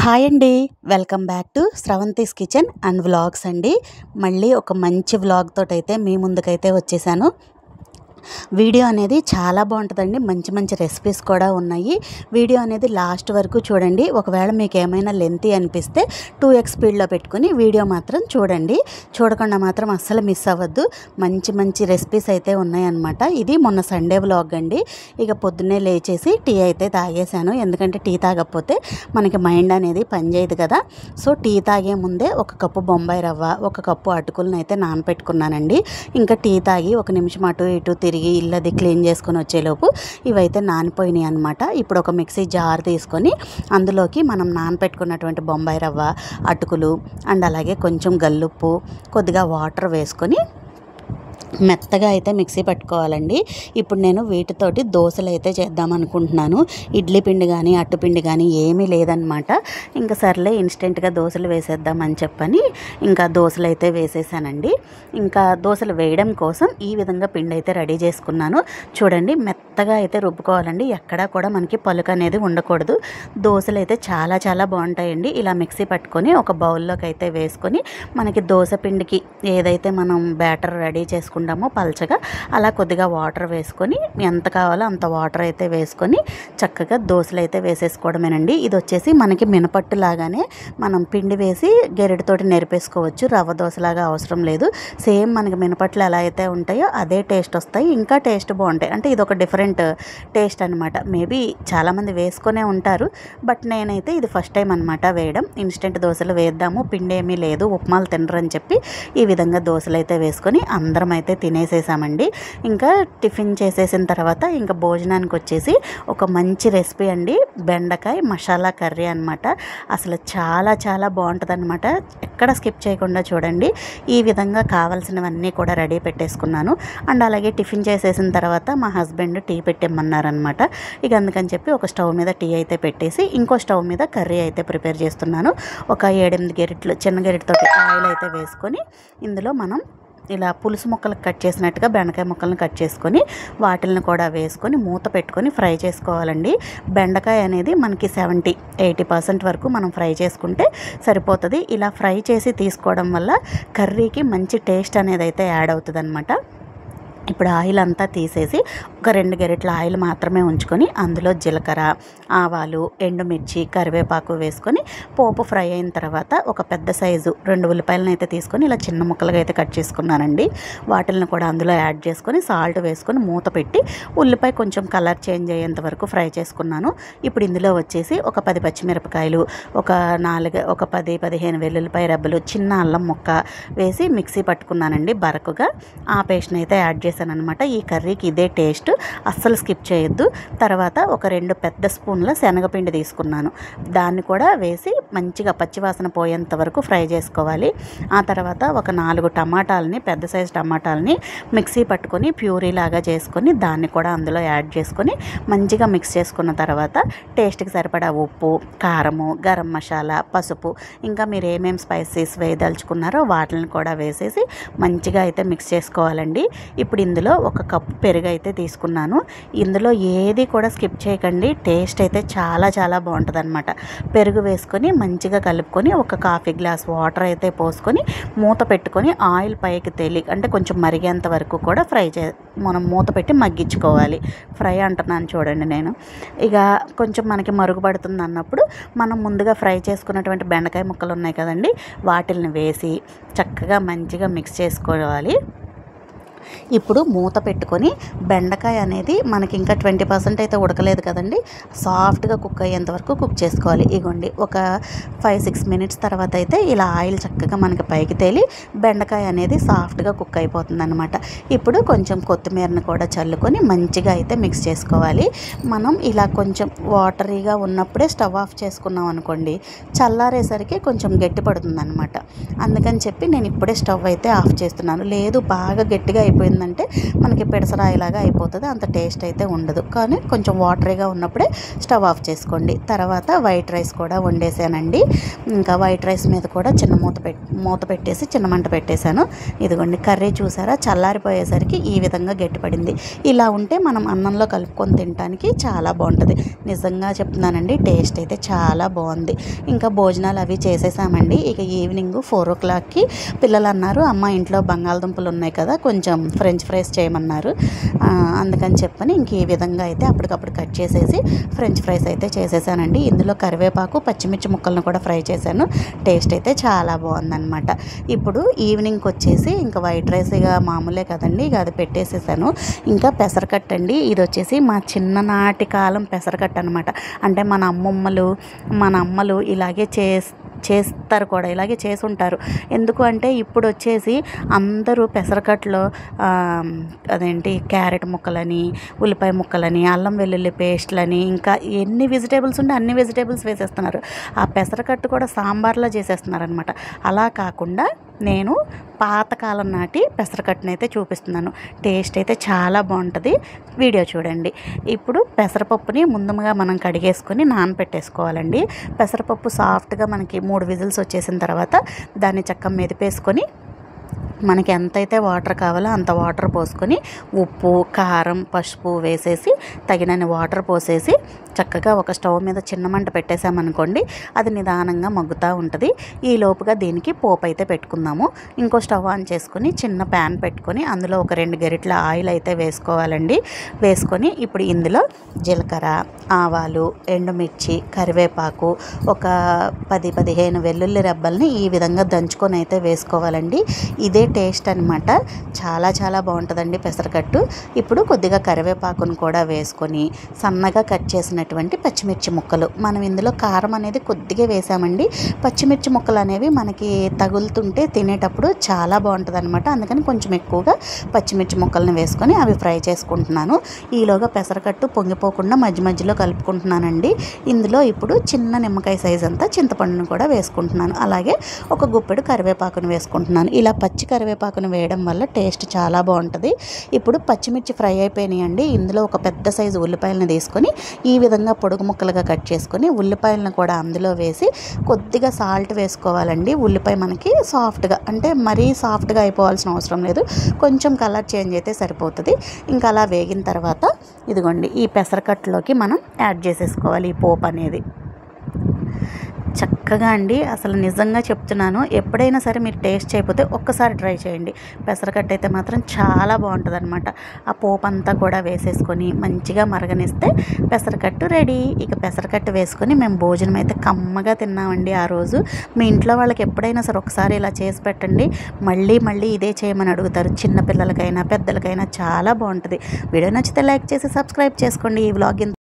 Hi అండి. Welcome back to Sravanthi's kitchen and vlogs అండి. మళ్ళీ ఒక మంచి వ్లాగ్ తోటైతే మీ ముందుకైతే వచ్చేసాను. వీడియో అనేది చాలా బాగుంటుందండి. మంచి మంచి రెసిపీస్ కూడా ఉన్నాయి. వీడియో అనేది లాస్ట్ వరకు చూడండి. ఒకవేళ మీకు ఏమైనా లెంతీ అనిపిస్తే 2x స్పీడ్లో పెట్టుకుని వీడియో మాత్రం చూడండి. చూడకుండా మాత్రం అస్సలు మిస్ అవ్వద్దు. మంచి మంచి రెసిపీస్ అయితే ఉన్నాయన్నమాట. ఇది మొన్న సండే వ్లాగ్ అండి. ఇక పొద్దున్నే లేచేసి టీ అయితే తాగేశాను. ఎందుకంటే టీ తాగకపోతే మనకి మైండ్ అనేది పనిచేయదు కదా. సో టీ తాగే ముందే ఒక కప్పు బొంబాయి రవ్వ, ఒక కప్పు అటుకులను అయితే నానపెట్టుకున్నానండి. ఇంకా టీ తాగి ఒక నిమిషం అటు ఇటు తిరిగి ఇల్లది క్లీన్ చేసుకొని వచ్చేలోపు ఇవైతే నానిపోయినాయి అనమాట. ఇప్పుడు ఒక మిక్సీ జార్ తీసుకొని అందులోకి మనం నానపెట్టుకున్నటువంటి బొంబాయి రవ్వ, అటుకులు అండ్ అలాగే కొంచెం గల్లుప్పు, కొద్దిగా వాటర్ వేసుకొని మెత్తగా అయితే మిక్సీ పట్టుకోవాలండి. ఇప్పుడు నేను వీటితోటి దోశలు అయితే చేద్దాం అనుకుంటున్నాను. ఇడ్లీ పిండి కానీ అట్టుపిండి కానీ ఏమీ లేదనమాట. ఇంకా సర్లే ఇన్స్టెంట్గా దోశలు వేసేద్దామని చెప్పని ఇంకా దోశలు అయితే వేసేసానండి. ఇంకా దోశలు వేయడం కోసం ఈ విధంగా పిండి అయితే రెడీ చేసుకున్నాను. చూడండి, మెత్తగా అయితే రుబ్బుకోవాలండి. ఎక్కడా కూడా మనకి పలుకు అనేది ఉండకూడదు. దోశలు అయితే చాలా చాలా బాగుంటాయండి. ఇలా మిక్సీ పట్టుకొని ఒక బౌల్లోకి అయితే వేసుకొని మనకి దోశ పిండికి ఏదైతే మనం బ్యాటర్ రెడీ చేసుకుంటామో పల్చగా అలా కొద్దిగా వాటర్ వేసుకొని ఎంత కావాలో అంత వాటర్ అయితే వేసుకొని చక్కగా దోశలు అయితే వేసేసుకోవడమేనండి. ఇది వచ్చేసి మనకి మినపట్టు లాగానే మనం పిండి వేసి గెరిటితోటి నెరిపేసుకోవచ్చు. రవ్వ దోశలాగా అవసరం లేదు. సేమ్ మనకి మినపట్లు ఎలా అయితే ఉంటాయో అదే టేస్ట్ వస్తాయి. ఇంకా టేస్ట్ బాగుంటాయి. అంటే ఇది ఒక డిఫరెంట్ టేస్ట్ అనమాట. మేబీ చాలామంది వేసుకొనే ఉంటారు, బట్ నేనైతే ఇది ఫస్ట్ టైం అనమాట వేయడం. ఇన్స్టెంట్ దోశలు వేద్దాము, పిండి ఏమీ లేదు, ఉప్మాలు తినరని చెప్పి ఈ విధంగా దోశలు అయితే వేసుకొని అందరం అయితే తినేసేసామండి. ఇంకా టిఫిన్ చేసేసిన తర్వాత ఇంకా భోజనానికి వచ్చేసి ఒక మంచి రెసిపీ అండి, బెండకాయ మసాలా కర్రీ అనమాట. అసలు చాలా చాలా బాగుంటుంది అనమాట. ఎక్కడ స్కిప్ చేయకుండా చూడండి. ఈ విధంగా కావాల్సినవన్నీ కూడా రెడీ పెట్టేసుకున్నాను. అండ్ అలాగే టిఫిన్ చేసేసిన తర్వాత మా హస్బెండ్ టీ పెట్టిమ్మన్నారనమాట. ఇక అందుకని చెప్పి ఒక స్టవ్ మీద టీ అయితే పెట్టేసి ఇంకో స్టవ్ మీద కర్రీ అయితే ప్రిపేర్ చేస్తున్నాను. ఒక 7-8 గెరిట్లు చిన్న గెరిటితోటి ఆయిల్ అయితే వేసుకొని ఇందులో మనం ఇలా పులుసు ముక్కలకు కట్ చేసినట్టుగా బెండకాయ ముక్కలను కట్ చేసుకొని వాటిని కూడా వేసుకొని మూత పెట్టుకొని ఫ్రై చేసుకోవాలండి. బెండకాయ అనేది మనకి 70-80% వరకు మనం ఫ్రై చేసుకుంటే సరిపోతుంది. ఇలా ఫ్రై చేసి తీసుకోవడం వల్ల కర్రీకి మంచి టేస్ట్ అనేది అయితే యాడ్ అవుతుంది అనమాట. ఇప్పుడు ఆయిల్ అంతా తీసేసి ఒక 2 గెరిట్ల ఆయిల్ మాత్రమే ఉంచుకొని అందులో జీలకర్ర, ఆవాలు, ఎండుమిర్చి, కరివేపాకు వేసుకొని పోపు ఫ్రై అయిన తర్వాత ఒక పెద్ద సైజు 2 ఉల్లిపాయలను అయితే తీసుకొని ఇలా చిన్న ముక్కలుగా అయితే కట్ చేసుకున్నానండి. వాటిని కూడా అందులో యాడ్ చేసుకొని సాల్ట్ వేసుకొని మూత పెట్టి ఉల్లిపాయ కొంచెం కలర్ చేంజ్ అయ్యేంత వరకు ఫ్రై చేసుకున్నాను. ఇప్పుడు ఇందులో వచ్చేసి ఒక 10 పచ్చిమిరపకాయలు, ఒక 10-15 వెల్లుల్లిపాయ రెబ్బలు, చిన్న అల్లం ముక్క వేసి మిక్సీ పట్టుకున్నానండి బరకుగా. ఆ పేస్ట్ని అయితే యాడ్ చేశాను అనమాట. ఈ కర్రీకి ఇదే టేస్ట్, అస్సలు స్కిప్ చేయొద్దు. తర్వాత ఒక 2 పెద్ద స్పూన్ల శనగపిండి తీసుకున్నాను. దాన్ని కూడా వేసి మంచిగా పచ్చివాసన పోయేంత వరకు ఫ్రై చేసుకోవాలి. ఆ తర్వాత ఒక 4 టమాటాలని, పెద్ద సైజు టమాటాలని మిక్సీ పట్టుకొని ప్యూరీ లాగా చేసుకొని దాన్ని కూడా అందులో యాడ్ చేసుకొని మంచిగా మిక్స్ చేసుకున్న తర్వాత టేస్ట్కి సరిపడా ఉప్పు, కారము, గరం మసాలా, పసుపు, ఇంకా మీరు ఏమేమి స్పైసెస్ వేయదలుచుకున్నారో వాటిని కూడా వేసేసి మంచిగా అయితే మిక్స్ చేసుకోవాలండి. ఇప్పుడు ఇందులో ఒక కప్పు పెరుగు అయితే తీసుకున్నాను. ఇందులో ఏది కూడా స్కిప్ చేయకండి. టేస్ట్ అయితే చాలా చాలా బాగుంటుంది అనమాట. పెరుగు వేసుకొని మంచిగా కలుపుకొని ఒక కాఫీ గ్లాస్ వాటర్ అయితే పోసుకొని మూత పెట్టుకొని ఆయిల్ పైకి తేలి అంటే కొంచెం మరిగేంత వరకు కూడా మనం మూత పెట్టి మగ్గించుకోవాలి. ఫ్రై అంటున్నాను చూడండి నేను. ఇక కొంచెం మనకి మరుగుపడుతుంది అన్నప్పుడు మనం ముందుగా ఫ్రై చేసుకున్నటువంటి బెండకాయ ముక్కలు ఉన్నాయి కదండి, వాటిని వేసి చక్కగా మంచిగా మిక్స్ చేసుకోవాలి. ఇప్పుడు మూత పెట్టుకొని బెండకాయ అనేది మనకి ఇంకా 20% అయితే ఉడకలేదు కదండి, సాఫ్ట్గా కుక్ అయ్యేంత వరకు కుక్ చేసుకోవాలి. ఇగోండి ఒక 5-6 మినిట్స్ తర్వాత అయితే ఇలా ఆయిల్ చక్కగా మనకి పైకి తేలి బెండకాయ అనేది సాఫ్ట్గా కుక్ అయిపోతుంది అనమాట. ఇప్పుడు కొంచెం కొత్తిమీరని కూడా చల్లుకొని మంచిగా అయితే మిక్స్ చేసుకోవాలి. మనం ఇలా కొంచెం వాటరీగా ఉన్నప్పుడే స్టవ్ ఆఫ్ చేసుకున్నాం అనుకోండి, చల్లారేసరికి కొంచెం గట్టి పడుతుంది అనమాట. అందుకని చెప్పి నేను ఇప్పుడే స్టవ్ అయితే ఆఫ్ చేస్తున్నాను. లేదు బాగా గట్టిగా అయిపోయింది అయిపోయిందంటే మనకి పెడసరాయిలాగా అయిపోతుంది, అంత టేస్ట్ అయితే ఉండదు. కానీ కొంచెం వాటరీగా ఉన్నప్పుడే స్టవ్ ఆఫ్ చేసుకోండి. తర్వాత వైట్ రైస్ కూడా వండేసానండి. ఇంకా వైట్ రైస్ మీద కూడా చిన్న మూత పెట్టేసి చిన్న మంట పెట్టేశాను. ఇదిగోండి కర్రీ చూసారా, చల్లారిపోయేసరికి ఈ విధంగా గట్టిపడింది. ఇలా ఉంటే మనం అన్నంలో కలుపుకొని తినడానికి చాలా బాగుంటుంది. నిజంగా చెప్తున్నానండి, టేస్ట్ అయితే చాలా బాగుంది. ఇంకా భోజనాలు అవి చేసేసామండి. ఇక ఈవినింగ్ 4 o'clockకి పిల్లలు అన్నారు, అమ్మ ఇంట్లో బంగాళదుంపలు ఉన్నాయి కదా, కొంచెం ఫ్రెంచ్ ఫ్రైస్ చేయమన్నారు. అందుకని చెప్పని ఇంక ఈ విధంగా అయితే అప్పటికప్పుడు కట్ చేసేసి ఫ్రెంచ్ ఫ్రైస్ అయితే చేసేసానండి. ఇందులో కరివేపాకు పచ్చిమిర్చి ముక్కలను కూడా ఫ్రై చేశాను. టేస్ట్ అయితే చాలా బాగుందన్నమాట. ఇప్పుడు ఈవినింగ్కి వచ్చేసి ఇంకా వైట్ రైస్ ఇక మామూలే కదండి, ఇక అది పెట్టేసేసాను. ఇంకా పెసరకట్టు అండి, ఇది వచ్చేసి మా చిన్ననాటి కాలం పెసరకట్టు అనమాట. అంటే మన అమ్మలు ఇలాగే చేస్తారు కూడా, ఇలాగే చేసుంటారు. ఎందుకు అంటే ఇప్పుడు వచ్చేసి అందరూ పెసరకట్లో అదేంటి క్యారెట్ ముక్కలని, ఉల్లిపాయ ముక్కలని, అల్లం వెల్లుల్లి పేస్ట్లని, ఇంకా ఎన్ని వెజిటేబుల్స్ ఉంటే అన్ని వెజిటేబుల్స్ వేసేస్తున్నారు. ఆ పెసరకట్టు కూడా సాంబార్లో చేసేస్తున్నారు అనమాట. అలా కాకుండా నేను పాతకాలం నాటి పెసరకట్టును అయితే చూపిస్తున్నాను. టేస్ట్ అయితే చాలా బాగుంటుంది, వీడియో చూడండి. ఇప్పుడు పెసరపప్పుని ముందుగా మనం కడిగేసుకొని నానపెట్టేసుకోవాలండి. పెసరపప్పు సాఫ్ట్గా మనకి 3 విజిల్స్ వచ్చేసిన తర్వాత దాన్ని చక్కగా మెదిపేసుకొని మనకి ఎంతైతే వాటర్ కావాలో అంత వాటర్ పోసుకొని ఉప్పు, కారం, పసుపు వేసేసి తగినన్ని వాటర్ పోసేసి చక్కగా ఒక స్టవ్ మీద చిన్న మంట పెట్టేసామనుకోండి, అది నిదానంగా మగ్గుతూ ఉంటుంది. ఈ లోపుగా దీనికి పోపు అయితే పెట్టుకుందాము. ఇంకో స్టవ్ ఆన్ చేసుకొని చిన్న ప్యాన్ పెట్టుకొని అందులో ఒక 2 గరిటెల ఆయిల్ అయితే వేసుకోవాలండి. వేసుకొని ఇప్పుడు ఇందులో జీలకర్ర, ఆవాలు, ఎండుమిర్చి, కరివేపాకు, ఒక 10-15 వెల్లుల్లి రెబ్బల్ని ఈ విధంగా దంచుకొని అయితే వేసుకోవాలండి. ఇదే టేస్ట్ అనమాట. చాలా చాలా బాగుంటుందండి పెసరకట్టు. ఇప్పుడు కొద్దిగా కరివేపాకును కూడా వేసుకొని సన్నగా కట్ చేసినటువంటి పచ్చిమిర్చి ముక్కలు, మనం ఇందులో కారం అనేది కొద్దిగా వేసామండి. పచ్చిమిర్చి ముక్కలు అనేవి మనకి తగులుతుంటే తినేటప్పుడు చాలా బాగుంటుంది అనమాట. అందుకని కొంచెం ఎక్కువగా పచ్చిమిర్చి ముక్కలను వేసుకొని అవి ఫ్రై చేసుకుంటున్నాను. ఈలోగా పెసరకట్టు పొంగిపోకుండా మధ్య మధ్యలో కలుపుకుంటున్నానండి. ఇందులో ఇప్పుడు చిన్న నిమ్మకాయ సైజ్ అంతా చింతపండును కూడా వేసుకుంటున్నాను. అలాగే ఒక గుప్పెడు కరివేపాకును వేసుకుంటున్నాను. ఇలా పచ్చి కరివేపాకును వేయడం వల్ల టేస్ట్ చాలా బాగుంటుంది. ఇప్పుడు పచ్చిమిర్చి ఫ్రై అయిపోయినాయండి. ఇందులో ఒక పెద్ద సైజు ఉల్లిపాయలను తీసుకొని ఈ విధంగా పొడుగు ముక్కలుగా కట్ చేసుకొని ఉల్లిపాయలను కూడా అందులో వేసి కొద్దిగా సాల్ట్ వేసుకోవాలండి. ఉల్లిపాయ మనకి సాఫ్ట్గా, అంటే మరీ సాఫ్ట్గా అయిపోవాల్సిన అవసరం లేదు, కొంచెం కలర్ చేంజ్ అయితే సరిపోతుంది. ఇంకా అలా వేగిన తర్వాత ఇదిగోండి ఈ పెసరకట్టులోకి మనం యాడ్ చేసేసుకోవాలి ఈ పోపు అనేది. చక్కగా అండి, అసలు నిజంగా చెప్తున్నాను, ఎప్పుడైనా సరే మీరు టేస్ట్ చేయకపోతే ఒక్కసారి ట్రై చేయండి. పెసరకట్టు అయితే మాత్రం చాలా బాగుంటుంది అనమాట. ఆ పోపు అంతా కూడా వేసేసుకొని మంచిగా మరగనిస్తే పెసరకట్టు రెడీ. ఇక పెసరకట్టు వేసుకొని మేము భోజనం అయితే కమ్మగా తిన్నామండి ఆ రోజు. మీ ఇంట్లో వాళ్ళకి ఎప్పుడైనా సరే ఒకసారి ఇలా చేసి పెట్టండి, మళ్ళీ మళ్ళీ ఇదే చేయమని అడుగుతారు. చిన్నపిల్లలకైనా పెద్దలకైనా చాలా బాగుంటుంది. వీడియో నచ్చితే లైక్ చేసి సబ్స్క్రైబ్ చేసుకోండి. ఈ వ్లాగ్